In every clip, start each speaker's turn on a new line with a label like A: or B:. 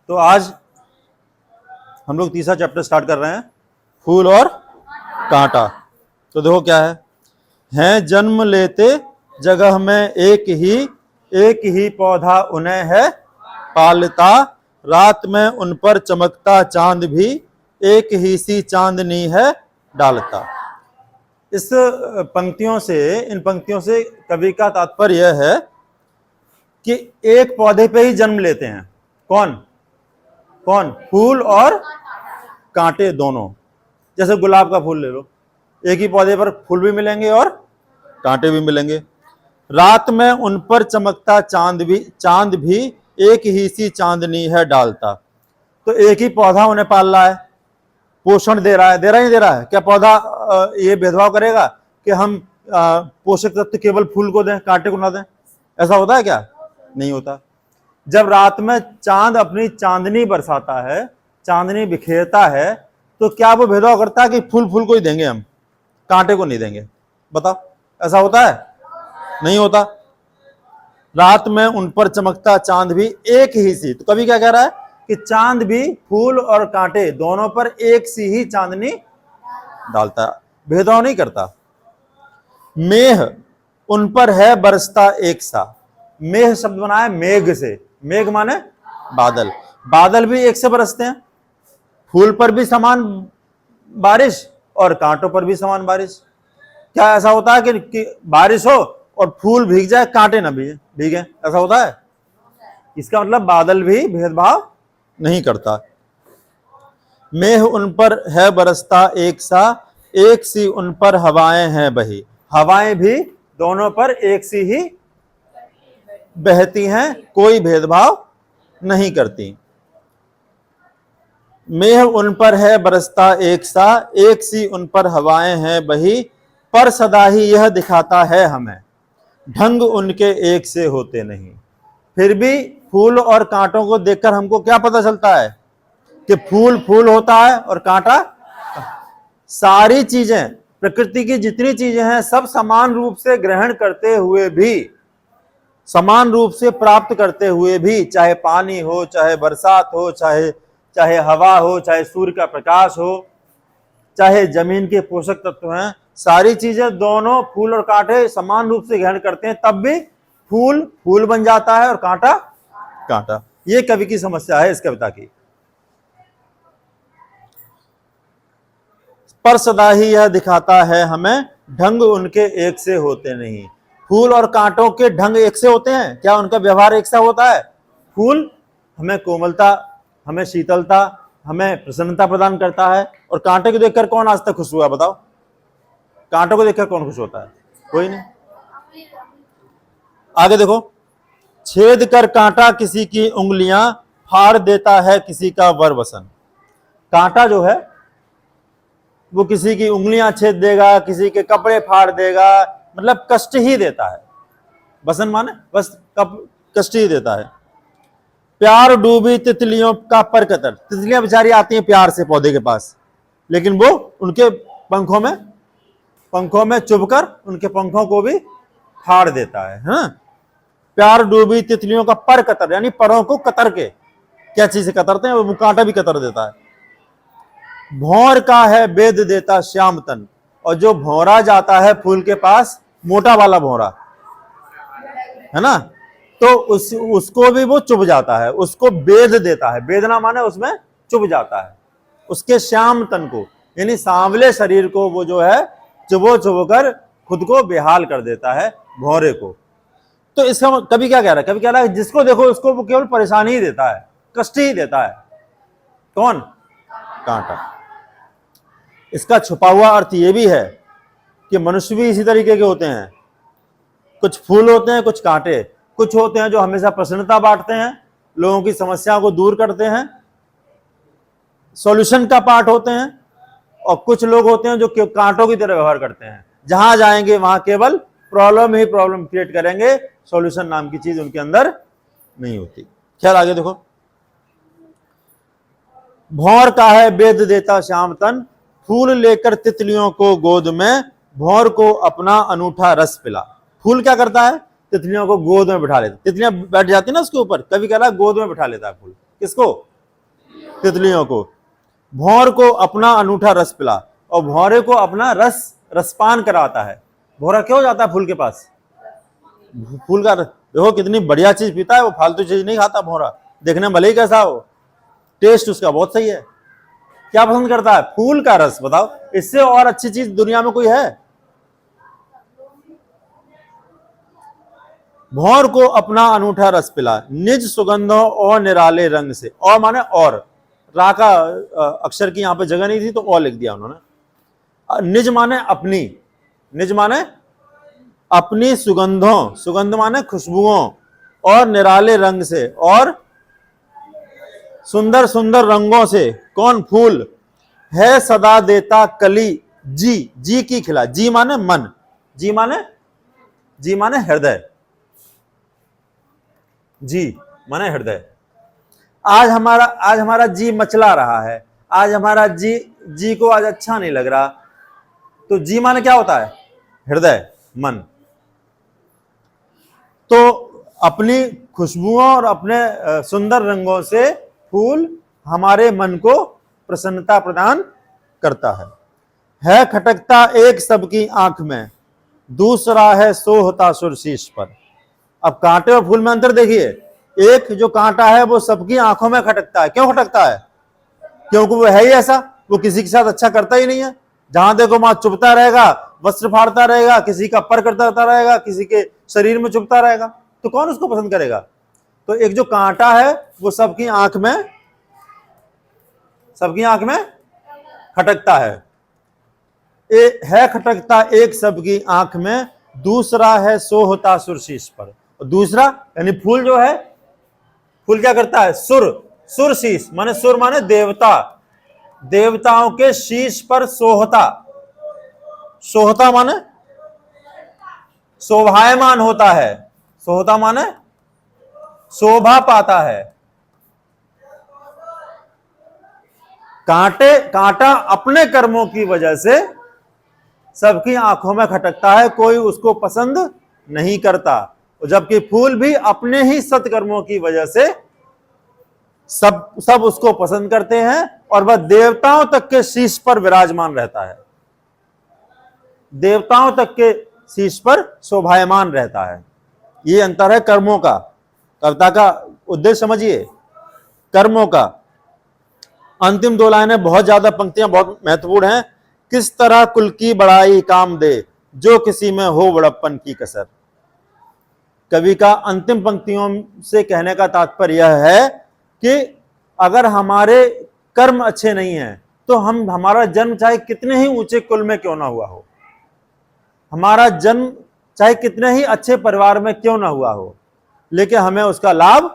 A: तो आज हम लोग तीसरा चैप्टर स्टार्ट कर रहे हैं, फूल और कांटा। तो देखो क्या है जन्म लेते जगह में एक ही पौधा उन्हें है पालता, रात में उन पर चमकता चांद भी एक ही सी चांदनी है डालता। इस इन पंक्तियों से कवि का तात्पर्य यह है कि एक पौधे पे ही जन्म लेते हैं। कौन कौन? फूल और कांटे दोनों। जैसे गुलाब का फूल ले लो, एक ही पौधे पर फूल भी मिलेंगे और कांटे भी मिलेंगे। रात में उन पर चमकता चांद भी एक ही सी चांदनी है डालता। तो एक ही पौधा उन्हें पाल रहा है, पोषण दे रहा है, दे रहा है। क्या पौधा ये भेदभाव करेगा कि हम पोषक तत्व केवल फूल को दें, कांटे को ना दें? ऐसा होता है क्या? नहीं होता। जब रात में चांद अपनी चांदनी बरसाता है, चांदनी बिखेरता है, तो क्या वो भेदभाव करता है कि फूल को ही देंगे हम, कांटे को नहीं देंगे? बताओ, ऐसा होता है? नहीं होता। रात में उन पर चमकता चांद भी एक ही सी। तो कवि क्या कह रहा है कि चांद भी फूल और कांटे दोनों पर एक सी ही चांदनी डालता है, भेदभाव नहीं करता। मेघ उन पर है बरसता एक सा। मेघ शब्द बना है मेघ से। मेघ माने बादल। बादल भी एक से बरसते हैं, फूल पर भी समान बारिश और कांटों पर भी समान बारिश। क्या ऐसा होता है कि बारिश हो और फूल भीग जाए, कांटे ना भीगे? ऐसा होता है? इसका मतलब बादल भी भेदभाव नहीं करता। मेघ उन पर है बरसता एक सा, एक सी उन पर हवाएं हैं बही। हवाएं भी दोनों पर एक सी ही बहती हैं, कोई भेदभाव नहीं करती। मेघ उन पर है बरसता एक सा, एक सी उन पर हवाएं हैं बही, पर सदा ही यह दिखाता है हमें ढंग उनके एक से होते नहीं। फिर भी फूल और कांटों को देखकर हमको क्या पता चलता है कि फूल होता है और कांटा। सारी चीजें, प्रकृति की जितनी चीजें हैं, सब समान रूप से ग्रहण करते हुए भी, समान रूप से प्राप्त करते हुए भी, चाहे पानी हो, चाहे बरसात हो, चाहे हवा हो, चाहे सूर्य का प्रकाश हो, चाहे जमीन के पोषक तत्व हैं, सारी चीजें दोनों फूल और कांटे समान रूप से ग्रहण करते हैं, तब भी फूल बन जाता है और कांटा। ये कवि की समस्या है इस कविता की। पर सदा ही यह दिखाता है हमें ढंग उनके एक से होते नहीं। फूल और कांटों के ढंग एक से होते हैं क्या? उनका व्यवहार एक सा होता है? फूल हमें कोमलता, हमें शीतलता, हमें प्रसन्नता प्रदान करता है, और कांटे को देखकर कौन आज तक खुश हुआ? बताओ, कांटों को देखकर कौन खुश होता है? कोई नहीं। आगे देखो, छेद कर कांटा किसी की उंगलियां, फाड़ देता है किसी का वर वसन। कांटा जो है वो किसी की उंगलियां छेद देगा, किसी के कपड़े फाड़ देगा, मतलब कष्ट ही देता है। वसन माने बस कष्ट ही देता है। प्यार डूबी तितलियों का पर कतर। तितलियां बेचारी आती हैं प्यार से पौधे के पास, लेकिन वो उनके पंखों में चुभकर उनके पंखों को भी फाड़ देता है। हाँ, प्यार डूबी तितलियों का पर कतर, यानी परों को कतर के। क्या चीज से कतरते हैं? वो कांटा भी कतर देता है। भौर का है बेद देता श्याम तन। और जो भौरा जाता है फूल के पास, मोटा वाला भौरा है ना, तो उसको भी वो चुभ जाता है, उसको बेद देता है। बेदना माने उसमें चुभ जाता है, उसके श्याम तन को, यानी सांवले शरीर को वो जो है चुभो कर खुद को बेहाल कर देता है, भौरे को। तो इसका कभी क्या कह रहा है? कभी कह रहा है जिसको देखो उसको वो केवल परेशानी ही देता है, कष्ट ही देता है। कौन? कांटा। इसका छुपा हुआ अर्थ ये भी है कि मनुष्य भी इसी तरीके के होते हैं। कुछ फूल होते हैं, कुछ कांटे। कुछ होते हैं जो हमेशा प्रसन्नता बांटते हैं, लोगों की समस्याओं को दूर करते हैं, सॉल्यूशन का पार्ट होते हैं, और कुछ लोग होते हैं जो कांटों की तरह व्यवहार करते हैं। जहां जाएंगे वहां केवल प्रॉब्लम क्रिएट करेंगे, सॉल्यूशन नाम की चीज उनके अंदर नहीं होती। खैर आगे देखो, भौर का है बेद देता श्याम तन, फूल लेकर तितलियों को गोद में, भौर को अपना अनूठा रस पिला। फूल क्या करता है? तितलियों को गोद में बिठा लेता। तितलियां बैठ जाती ना उसके ऊपर, कभी कह रहा गोद में बिठा लेता है फूल। किसको? तितलियों को। भौर को अपना अनूठा रस पिला, और भौरे को अपना रसपान कराता है। भौरा क्यों जाता है फूल के पास? फूल का देखो कितनी बढ़िया चीज पीता है वो, फालतू चीज नहीं खाता भौरा। देखने में भले ही कैसा हो, टेस्ट उसका बहुत सही है। क्या पसंद करता है? फूल का रस। बताओ इससे और अच्छी चीज दुनिया में कोई है? भौर को अपना अनूठा रस पिला, निज सुगंधों और निराले रंग से। और माने और, रा का अक्षर की यहां पे जगह नहीं थी तो और लिख दिया उन्होंने। निज माने अपनी, निज माने अपनी सुगंधों, सुगंध माने खुशबुओं, और निराले रंग से, और सुंदर सुंदर रंगों से। कौन? फूल है सदा देता कली जी, जी की खिला। जी माने मन, जी माने हृदय, जी माने हृदय। आज हमारा जी मचला रहा है, आज हमारा जी को आज अच्छा नहीं लग रहा, तो जी माने क्या होता है? हृदय, मन। तो अपनी खुशबुओं और अपने सुंदर रंगों से फूल हमारे मन को प्रसन्नता प्रदान करता है खटकता एक सबकी आंख में, दूसरा है सोहता सुरशीश पर। अब कांटे और फूल में अंतर देखिए। एक जो कांटा है वो सबकी आंखों में खटकता है। क्यों खटकता है? क्योंकि वो है ही ऐसा, वो किसी के साथ अच्छा करता ही नहीं है। जहां देखो वहां चुभता रहेगा, वस्त्र फाड़ता रहेगा, किसी का पर करता रहेगा, किसी के शरीर में चुभता रहेगा, तो कौन उसको पसंद करेगा? तो एक जो कांटा है वो सबकी आंख में खटकता है खटकता एक सबकी आंख में, दूसरा है सोहता सुरशीश पर। और दूसरा यानी फूल जो है, फूल क्या करता है? सुरशीश माने, सुर माने देवता, देवताओं के शीश पर सोहता। सोहता माने शोभायमान होता है, सोहता माने शोभा पाता है। कांटा अपने कर्मों की वजह से सबकी आंखों में खटकता है, कोई उसको पसंद नहीं करता। जबकि फूल भी अपने ही सत्कर्मों की वजह से सब उसको पसंद करते हैं, और वह देवताओं तक के शीश पर विराजमान रहता है, देवताओं तक के शीश पर शोभायमान रहता है। ये अंतर है कर्मों का। कविता का उद्देश्य समझिए, कर्मों का। अंतिम दो लाइनें बहुत ज्यादा पंक्तियां बहुत महत्वपूर्ण हैं। किस तरह कुल की बड़ाई काम दे, जो किसी में हो बड़प्पन की कसर। कवि का अंतिम पंक्तियों से कहने का तात्पर्य यह है कि अगर हमारे कर्म अच्छे नहीं हैं तो हमारा जन्म चाहे कितने ही ऊंचे कुल में क्यों ना हुआ हो, हमारा जन्म चाहे कितने ही अच्छे परिवार में क्यों ना हुआ हो, लेकिन हमें उसका लाभ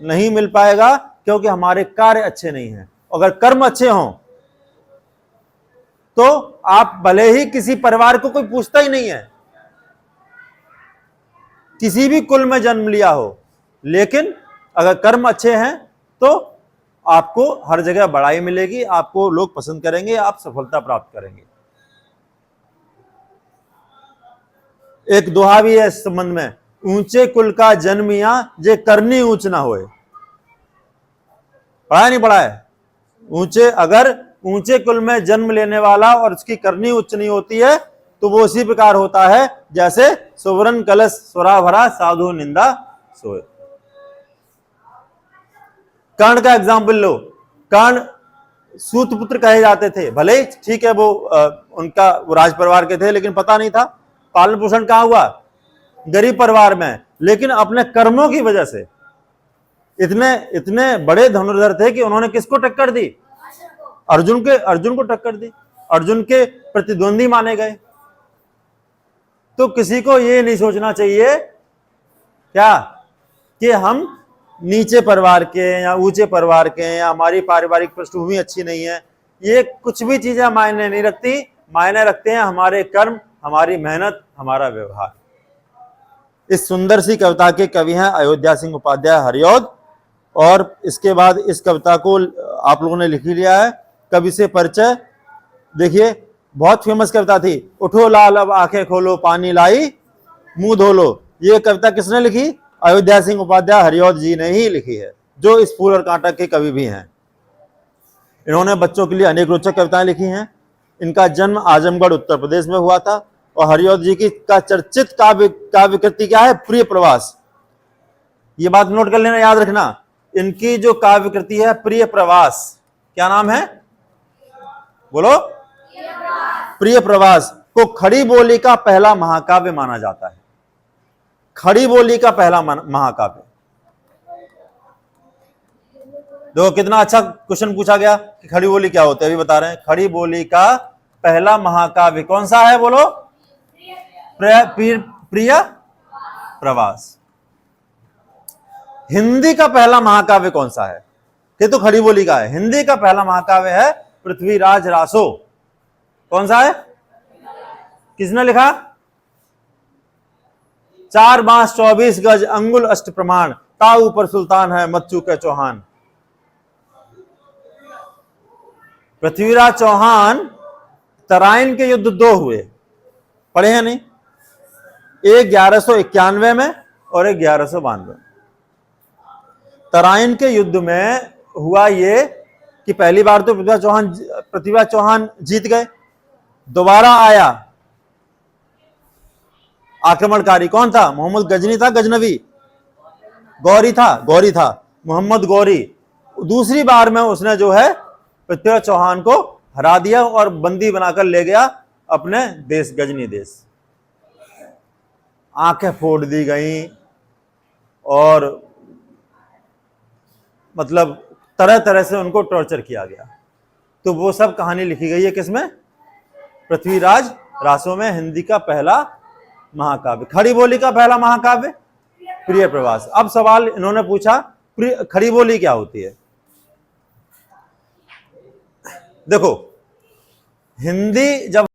A: नहीं मिल पाएगा, क्योंकि हमारे कार्य अच्छे नहीं हैं। अगर कर्म अच्छे हों तो आप भले ही किसी परिवार को कोई पूछता ही नहीं है, किसी भी कुल में जन्म लिया हो, लेकिन अगर कर्म अच्छे हैं तो आपको हर जगह बड़ाई मिलेगी, आपको लोग पसंद करेंगे, आप सफलता प्राप्त करेंगे। एक दोहा भी है इस संबंध में, ऊंचे कुल का जन्मिया जे करनी ऊंच ना होए। पढ़ा नहीं पढ़ा है? अगर ऊंचे कुल में जन्म लेने वाला और उसकी करनी उच्च नहीं होती है तो वो उसी प्रकार होता है जैसे सुवर्ण कलश स्वरा भरा साधु निंदा सोए। कर्ण का एग्जाम्पल लो। कर्ण सूतपुत्र कहे जाते थे, भले ही ठीक है वो उनका वो राज परिवार के थे, लेकिन पता नहीं था पालन पोषण कहां हुआ, गरीब परिवार में। लेकिन अपने कर्मों की वजह से इतने बड़े धनुर्धर थे कि उन्होंने किसको टक्कर दी? अर्जुन को टक्कर दी, अर्जुन के प्रतिद्वंदी माने गए। तो किसी को ये नहीं सोचना चाहिए क्या कि हम नीचे परिवार के या ऊंचे परिवार के या हमारी पारिवारिक पृष्ठभूमि अच्छी नहीं है। ये कुछ भी चीजें मायने नहीं रखती, मायने रखते हैं हमारे कर्म, हमारी मेहनत, हमारा व्यवहार। इस सुंदर सी कविता के कवि हैं अयोध्या सिंह उपाध्याय हरिऔध, और इसके बाद इस कविता को आप लोगों ने लिख लिया है। कवि से परिचय देखिए, बहुत फेमस कविता थी, उठो लाल अब आंखें खोलो पानी लाई मुंह धो लो। ये कविता किसने लिखी? अयोध्या सिंह उपाध्याय हरिऔध जी ने ही लिखी है, जो इस फूल और कांटा के कवि भी हैं। इन्होंने बच्चों के लिए अनेक रोचक कविताएं लिखी हैं। इनका जन्म आजमगढ़ उत्तर प्रदेश में हुआ था। और हरिऔध जी की का चर्चित काव्य कृति क्या है? प्रिय प्रवास। ये बात नोट कर लेना, याद रखना, इनकी जो काव्य कृति है प्रिय प्रवास, क्या नाम है? बोलो। प्रिय प्रवास को खड़ी बोली का पहला महाकाव्य माना जाता है। खड़ी बोली का पहला महाकाव्य। देखो कितना अच्छा क्वेश्चन पूछा गया कि खड़ी बोली क्या होती है, अभी बता रहे हैं। खड़ी बोली का पहला महाकाव्य कौन सा है? बोलो। प्रिय प्रवास। हिंदी का पहला महाकाव्य कौन सा है? ये तो खड़ी बोली का है। हिंदी का पहला महाकाव्य है पृथ्वीराज रासो। कौन सा है? किसने लिखा? 4 बांस 24 गज अंगुल अष्ट प्रमाण, ता ऊपर सुल्तान है मत चूके चौहान। पृथ्वीराज चौहान, तराइन के युद्ध 2 हुए, पढ़े हैं नहीं? एक 1191 में और एक 1192 में। तराइन के युद्ध में हुआ ये कि पहली बार तो पृथ्वीराज चौहान जीत गए। दोबारा आया आक्रमणकारी, कौन था? मोहम्मद गजनी था, गजनवी? गौरी था, मोहम्मद गौरी। दूसरी बार में उसने जो है पृथ्वीराज चौहान को हरा दिया और बंदी बनाकर ले गया अपने देश, गजनी देश। आंखें फोड़ दी गई और मतलब तरह तरह से उनको टॉर्चर किया गया। तो वो सब कहानी लिखी गई है किसमें? पृथ्वीराज रासो में। हिंदी का पहला महाकाव्य। खड़ी बोली का पहला महाकाव्य प्रिय प्रवास। अब सवाल इन्होंने पूछा खड़ी बोली क्या होती है? देखो, हिंदी जब